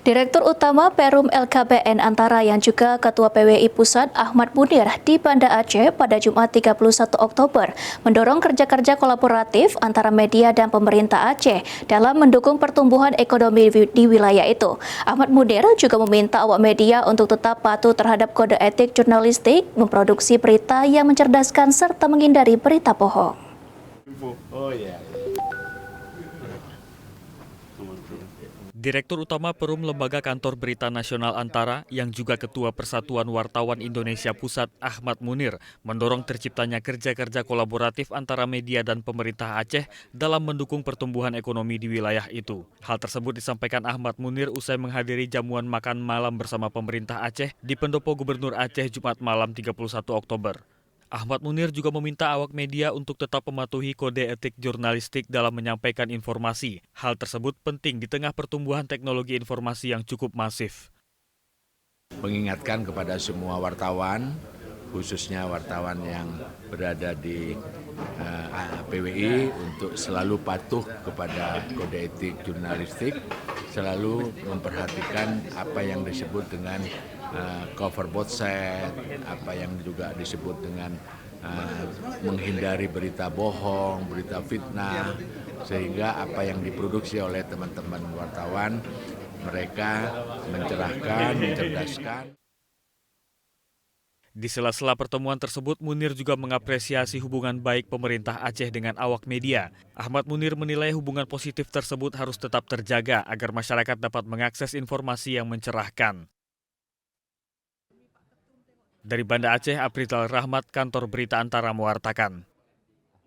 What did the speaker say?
Direktur Utama Perum LKPN Antara yang juga Ketua PWI Pusat Ahmad Munir di Banda Aceh pada Jumat 31 Oktober mendorong kerja-kerja kolaboratif antara media dan pemerintah Aceh dalam mendukung pertumbuhan ekonomi di wilayah itu. Ahmad Munir juga meminta awak media untuk tetap patuh terhadap kode etik jurnalistik, memproduksi berita yang mencerdaskan serta menghindari berita bohong. Direktur Utama Perum Lembaga Kantor Berita Nasional Antara yang juga Ketua Persatuan Wartawan Indonesia Pusat Ahmad Munir mendorong terciptanya kerja-kerja kolaboratif antara media dan pemerintah Aceh dalam mendukung pertumbuhan ekonomi di wilayah itu. Hal tersebut disampaikan Ahmad Munir usai menghadiri jamuan makan malam bersama pemerintah Aceh di Pendopo Gubernur Aceh Jumat malam 31 Oktober. Ahmad Munir juga meminta awak media untuk tetap mematuhi kode etik jurnalistik dalam menyampaikan informasi. Hal tersebut penting di tengah pertumbuhan teknologi informasi yang cukup masif. Mengingatkan kepada semua wartawan, khususnya wartawan yang berada di PWI untuk selalu patuh kepada kode etik jurnalistik, selalu memperhatikan apa yang disebut dengan cover both side, apa yang juga disebut dengan menghindari berita bohong, berita fitnah, sehingga apa yang diproduksi oleh teman-teman wartawan mereka mencerahkan, mencerdaskan. Di sela-sela pertemuan tersebut, Munir juga mengapresiasi hubungan baik pemerintah Aceh dengan awak media. Ahmad Munir menilai hubungan positif tersebut harus tetap terjaga agar masyarakat dapat mengakses informasi yang mencerahkan. Dari Banda Aceh, Aprital Rahmat, Kantor Berita Antara mewartakan.